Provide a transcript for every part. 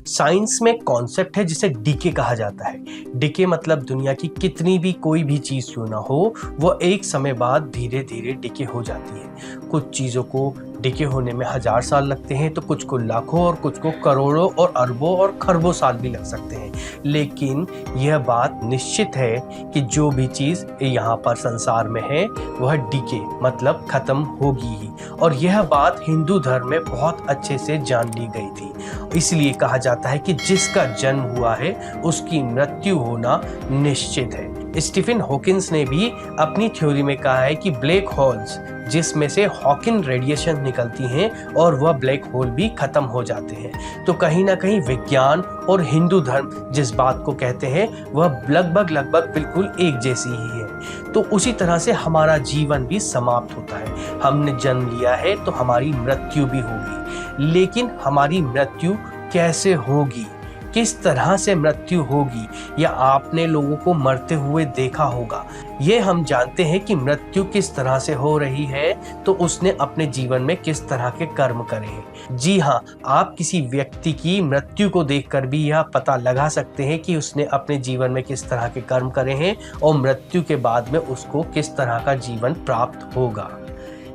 Science में concept है जिसे डीके कहा जाता है। डीके मतलब दुनिया की कितनी भी कोई भी चीज़ क्यों ना हो, वो एक समय बाद धीरे धीरे डीके हो जाती है। कुछ चीज़ों को डीके होने में 1000 साल लगते हैं, तो कुछ को लाखों और कुछ को करोड़ों और अरबों और खरबों साल भी लग सकते हैं। लेकिन यह बात निश्चित है कि जो भी चीज़ यहाँ पर संसार में है वह डीके मतलब खत्म होगी ही। और यह बात हिंदू धर्म में बहुत अच्छे से जान ली गई थी। इसलिए कहा जाता है कि जिसका जन्म हुआ है उसकी मृत्यु होना निश्चित है। स्टीफन हॉकिंस ने भी अपनी थ्योरी में कहा है कि ब्लैक होल्स जिसमें से हॉकिन रेडिएशन निकलती हैं और वह ब्लैक होल भी खत्म हो जाते हैं। तो कहीं ना कहीं विज्ञान और हिंदू धर्म जिस बात को कहते हैं वह लगभग बिल्कुल एक जैसी ही है। तो उसी तरह से हमारा जीवन भी समाप्त होता है। हमने जन्म लिया है तो हमारी मृत्यु भी होगी, लेकिन हमारी मृत्यु कैसे होगी, किस तरह से मृत्यु होगी, या आपने लोगों को मरते हुए देखा होगा। ये हम जानते हैं कि मृत्यु किस तरह से हो रही है, तो उसने अपने जीवन में किस तरह के कर्म करे हैं। जी हाँ, आप किसी व्यक्ति की मृत्यु को देखकर भी यह पता लगा सकते हैं कि उसने अपने जीवन में किस तरह के कर्म करे हैं और मृत्यु के बाद में उसको किस तरह का जीवन प्राप्त होगा।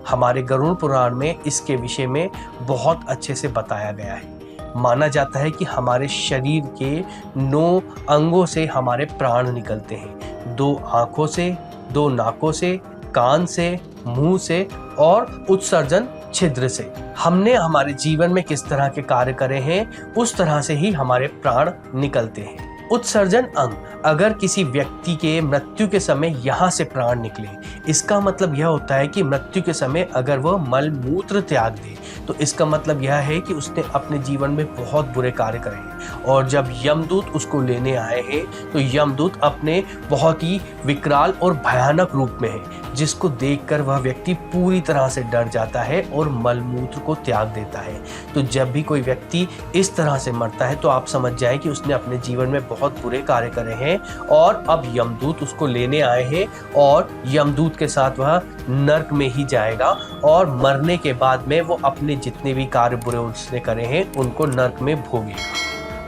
हमारे गरुड़ पुराण में इसके विषय में बहुत अच्छे से बताया गया है। माना जाता है कि हमारे शरीर के 9 अंगों से हमारे प्राण निकलते हैं। 2 आंखों से, 2 नाकों से, कान से, मुंह से और उत्सर्जन छिद्र से। हमने हमारे जीवन में किस तरह के कार्य करे हैं उस तरह से ही हमारे प्राण निकलते हैं। उत्सर्जन अंग, अगर किसी व्यक्ति के मृत्यु के समय यहाँ से प्राण निकले, इसका मतलब यह होता है कि मृत्यु के समय अगर वह मल मूत्र त्याग दे तो इसका मतलब यह है कि उसने अपने जीवन में बहुत बुरे कार्य करे हैं। और जब यमदूत उसको लेने आए हैं तो यमदूत अपने बहुत ही विकराल और भयानक रूप में है, जिसको देखकर वह व्यक्ति पूरी तरह से डर जाता है और मलमूत्र को त्याग देता है। तो जब भी कोई व्यक्ति इस तरह से मरता है तो आप समझ जाए कि उसने अपने जीवन में बहुत बुरे कार्य करे हैं और अब यमदूत उसको लेने आए हैं और यमदूत के साथ वह नर्क में ही जाएगा और मरने के बाद में वो अपने जितने भी कार्य बुरे उसने करे हैं उनको नर्क में भोगेगा।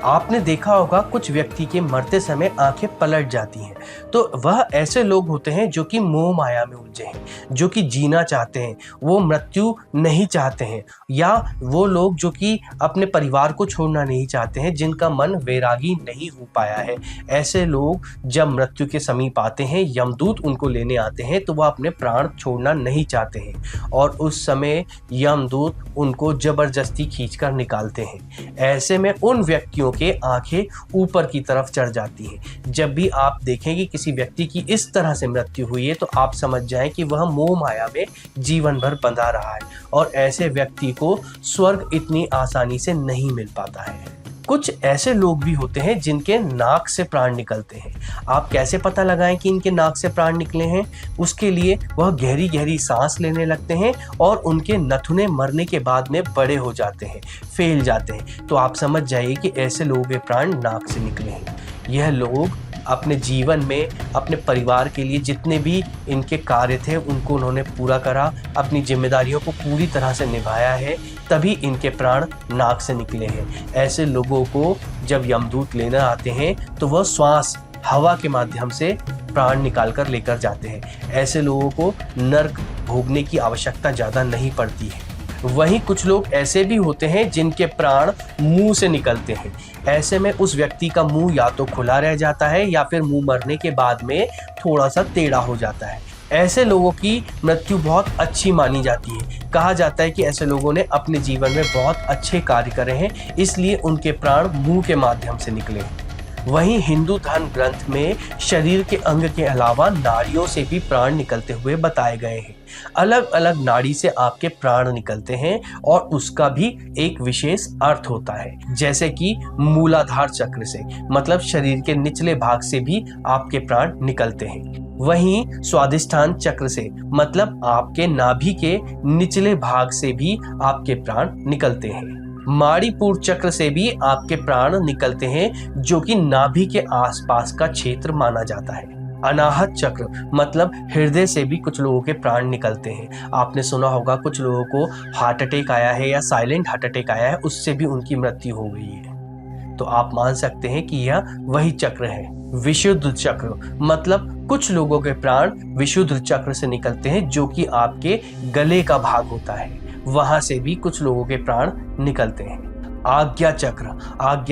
आपने देखा होगा कुछ व्यक्ति के मरते समय आंखें पलट जाती हैं, तो वह ऐसे लोग होते हैं जो कि मोह माया में उलझे हैं, जो कि जीना चाहते हैं, वो मृत्यु नहीं चाहते हैं, या वो लोग जो कि अपने परिवार को छोड़ना नहीं चाहते हैं, जिनका मन वैरागी नहीं हो पाया है। ऐसे लोग जब मृत्यु के समीप आते हैं, यमदूत उनको लेने आते हैं, तो वह अपने प्राण छोड़ना नहीं चाहते हैं और उस समय यमदूत उनको जबरदस्ती खींचकर निकालते हैं। ऐसे में उन व्यक्तियों के आंखें ऊपर की तरफ चढ़ जाती हैं। जब भी आप देखें कि किसी व्यक्ति की इस तरह से मृत्यु हुई है तो आप समझ जाएं कि वह मोह माया में जीवन भर बंधा रहा है और ऐसे व्यक्ति को स्वर्ग इतनी आसानी से नहीं मिल पाता है। कुछ ऐसे लोग भी होते हैं जिनके नाक से प्राण निकलते हैं। आप कैसे पता लगाएं कि इनके नाक से प्राण निकले हैं? उसके लिए वह गहरी गहरी सांस लेने लगते हैं और उनके नथुने मरने के बाद में बड़े हो जाते हैं, फैल जाते हैं। तो आप समझ जाइए कि ऐसे लोगों के प्राण नाक से निकले हैं। यह लोग अपने जीवन में अपने परिवार के लिए जितने भी इनके कार्य थे उनको उन्होंने पूरा करा, अपनी जिम्मेदारियों को पूरी तरह से निभाया है, तभी इनके प्राण नाक से निकले हैं। ऐसे लोगों को जब यमदूत लेने आते हैं तो वह श्वास हवा के माध्यम से प्राण निकाल कर लेकर जाते हैं। ऐसे लोगों को नर्क भोगने की आवश्यकता ज़्यादा नहीं पड़ती है। वहीं कुछ लोग ऐसे भी होते हैं जिनके प्राण मुंह से निकलते हैं। ऐसे में उस व्यक्ति का मुंह या तो खुला रह जाता है या फिर मुंह मरने के बाद में थोड़ा सा टेढ़ा हो जाता है। ऐसे लोगों की मृत्यु बहुत अच्छी मानी जाती है। कहा जाता है कि ऐसे लोगों ने अपने जीवन में बहुत अच्छे कार्य करे हैं, इसलिए उनके प्राण मुंह के माध्यम से निकले हैं। वहीं हिंदू धर्म ग्रंथ में शरीर के अंग के अलावा नाड़ियों से भी प्राण निकलते हुए बताए गए हैं। अलग अलग नाड़ी से आपके प्राण निकलते हैं और उसका भी एक विशेष अर्थ होता है। जैसे कि मूलाधार चक्र से, मतलब शरीर के निचले भाग से भी आपके प्राण निकलते हैं। वहीं स्वादिष्ठान चक्र से, मतलब आपके नाभि के निचले भाग से भी आपके प्राण निकलते हैं। माणिपुर चक्र से भी आपके प्राण निकलते हैं, जो कि नाभि के आसपास का क्षेत्र माना जाता है। अनाहत चक्र मतलब हृदय से भी कुछ लोगों के प्राण निकलते हैं। आपने सुना होगा कुछ लोगों को हार्ट अटैक आया है या साइलेंट हार्ट अटैक आया है, उससे भी उनकी मृत्यु हो गई है। तो आप मान सकते हैं कि यह वही चक्र है। विशुद्ध चक्र मतलब कुछ लोगों के प्राण विशुद्ध चक्र से निकलते हैं, जो कि आपके गले का भाग होता है, वहां से भी कुछ लोगों के प्राण निकलते हैं। आज्ञा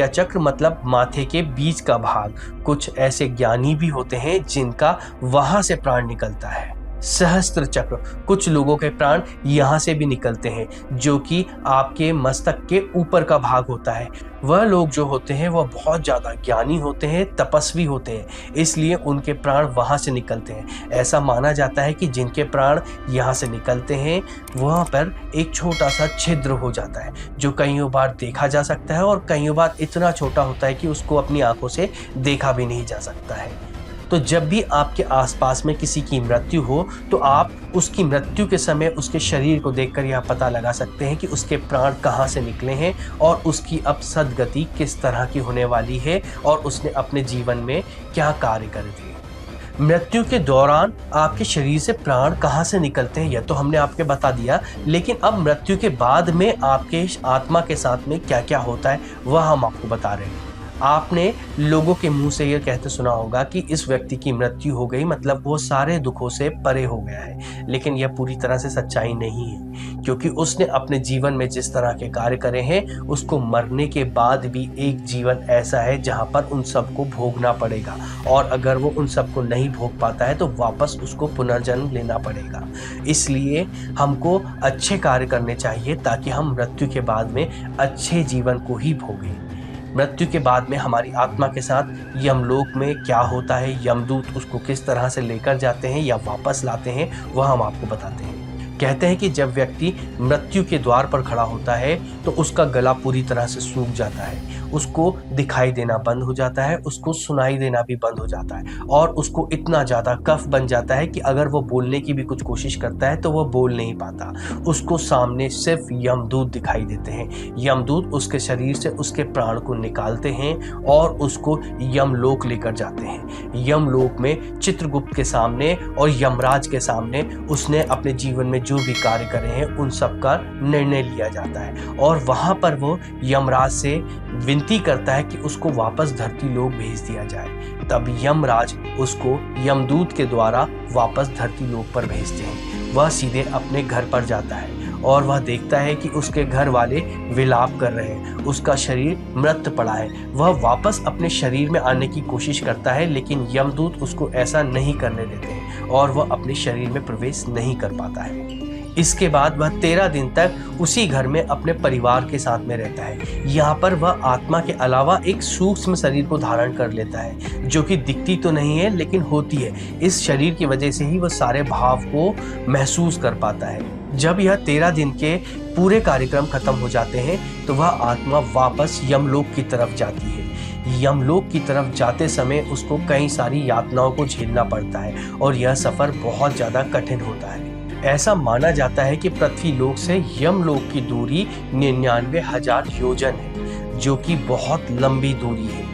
चक्र मतलब माथे के बीच का भाग। कुछ ऐसे ज्ञानी भी होते हैं जिनका वहां से प्राण निकलता है। सहस्त्र चक्र, कुछ लोगों के प्राण यहाँ से भी निकलते हैं, जो कि आपके मस्तक के ऊपर का भाग होता है। वह लोग जो होते हैं वह बहुत ज़्यादा ज्ञानी होते हैं, तपस्वी होते हैं, इसलिए उनके प्राण वहाँ से निकलते हैं। ऐसा माना जाता है कि जिनके प्राण यहाँ से निकलते हैं वहाँ पर एक छोटा सा छिद्र हो जाता है, जो कईयों बार देखा जा सकता है और कईयों बार इतना छोटा होता है कि उसको अपनी आंखों से देखा भी नहीं जा सकता है। तो जब भी आपके आसपास में किसी की मृत्यु हो तो आप उसकी मृत्यु के समय उसके शरीर को देखकर यह पता लगा सकते हैं कि उसके प्राण कहाँ से निकले हैं और उसकी अब सद्गति किस तरह की होने वाली है और उसने अपने जीवन में क्या कार्य करे थे। मृत्यु के दौरान आपके शरीर से प्राण कहाँ से निकलते हैं यह तो हमने आपके बता दिया, लेकिन अब मृत्यु के बाद में आपके आत्मा के साथ में क्या क्या होता है वह हम आपको बता रहे हैं। आपने लोगों के मुंह से यह कहते सुना होगा कि इस व्यक्ति की मृत्यु हो गई, मतलब वो सारे दुखों से परे हो गया है, लेकिन यह पूरी तरह से सच्चाई नहीं है, क्योंकि उसने अपने जीवन में जिस तरह के कार्य करे हैं उसको मरने के बाद भी एक जीवन ऐसा है जहां पर उन सबको भोगना पड़ेगा, और अगर वो उन सबको नहीं भोग पाता है तो वापस उसको पुनर्जन्म लेना पड़ेगा। इसलिए हमको अच्छे कार्य करने चाहिए ताकि हम मृत्यु के बाद में अच्छे जीवन को ही भोगें। मृत्यु के बाद में हमारी आत्मा के साथ यमलोक में क्या होता है, यमदूत उसको किस तरह से लेकर जाते हैं या वापस लाते हैं, वह हम आपको बताते हैं। कहते हैं कि जब व्यक्ति मृत्यु के द्वार पर खड़ा होता है तो उसका गला पूरी तरह से सूख जाता है, उसको दिखाई देना बंद हो जाता है, उसको सुनाई देना भी बंद हो जाता है, और उसको इतना ज़्यादा कफ बन जाता है कि अगर वो बोलने की भी कुछ कोशिश करता है तो वह बोल नहीं पाता। उसको सामने सिर्फ यमदूत दिखाई देते हैं। यमदूत उसके शरीर से उसके प्राण को निकालते हैं और उसको यमलोक लेकर जाते हैं। यमलोक में चित्रगुप्त के सामने और यमराज के सामने उसने अपने जीवन में जो भी कार्य करे हैं उन सब का निर्णय लिया जाता है, और वहां पर वो यमराज से विनती करता है कि उसको वापस धरती लोक भेज दिया जाए। तब यमराज उसको यमदूत के द्वारा वापस धरती लोक पर भेजते हैं। वह सीधे अपने घर पर जाता है और वह देखता है कि उसके घर वाले विलाप कर रहे हैं, उसका शरीर मृत पड़ा है। वह वापस अपने शरीर में आने की कोशिश करता है, लेकिन यमदूत उसको ऐसा नहीं करने देते हैं और वह अपने शरीर में प्रवेश नहीं कर पाता है। इसके बाद वह 13 दिन तक उसी घर में अपने परिवार के साथ में रहता है। यहाँ पर वह आत्मा के अलावा एक सूक्ष्म शरीर को धारण कर लेता है, जो कि दिखती तो नहीं है लेकिन होती है। इस शरीर की वजह से ही वह सारे भाव को महसूस कर पाता है। जब यह 13 दिन के पूरे कार्यक्रम खत्म हो जाते हैं तो वह आत्मा वापस यमलोक की तरफ जाती है। यमलोक की तरफ जाते समय उसको कई सारी यातनाओं को झेलना पड़ता है और यह सफर बहुत ज्यादा कठिन होता है। ऐसा माना जाता है कि पृथ्वी लोक से यमलोक की दूरी 99,000 योजन है, जो कि बहुत लंबी दूरी है।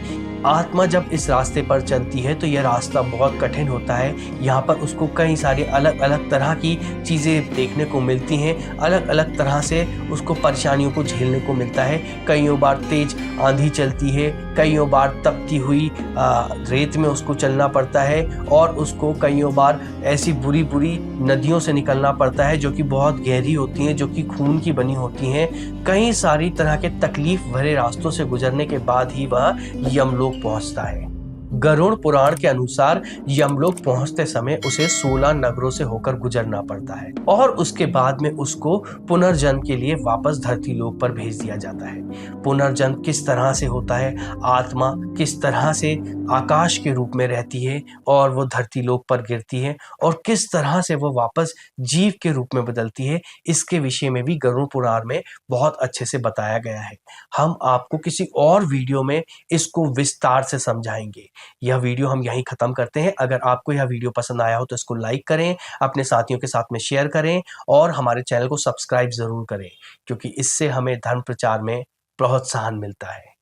आत्मा जब इस रास्ते पर चलती है तो यह रास्ता बहुत कठिन होता है। यहाँ पर उसको कई सारी अलग अलग तरह की चीज़ें देखने को मिलती हैं, अलग अलग तरह से उसको परेशानियों को झेलने को मिलता है। कईयों बार तेज आंधी चलती है, कईयों बार तपती हुई रेत में उसको चलना पड़ता है, और उसको कईयों बार ऐसी बुरी बुरी नदियों से निकलना पड़ता है जो कि बहुत गहरी होती हैं, जो कि खून की बनी होती हैं। कई सारी तरह के तकलीफ भरे रास्तों से गुजरने के बाद ही वह यमलोक पहुंचता है। गरुड़ पुराण के अनुसार यमलोक पहुंचते समय उसे 16 नगरों से होकर गुजरना पड़ता है और उसके बाद में उसको पुनर्जन्म के लिए वापस धरती लोक पर भेज दिया जाता है। पुनर्जन्म किस तरह से होता है, आत्मा किस तरह से आकाश के रूप में रहती है और वो धरती लोक पर गिरती है, और किस तरह से वो वापस जीव के रूप में बदलती है, इसके विषय में भी गरुड़ पुराण में बहुत अच्छे से बताया गया है। हम आपको किसी और वीडियो में इसको विस्तार से समझाएंगे। यह वीडियो हम यहीं खत्म करते हैं। अगर आपको यह वीडियो पसंद आया हो तो इसको लाइक करें, अपने साथियों के साथ में शेयर करें और हमारे चैनल को सब्सक्राइब जरूर करें, क्योंकि इससे हमें धर्म प्रचार में प्रोत्साहन मिलता है।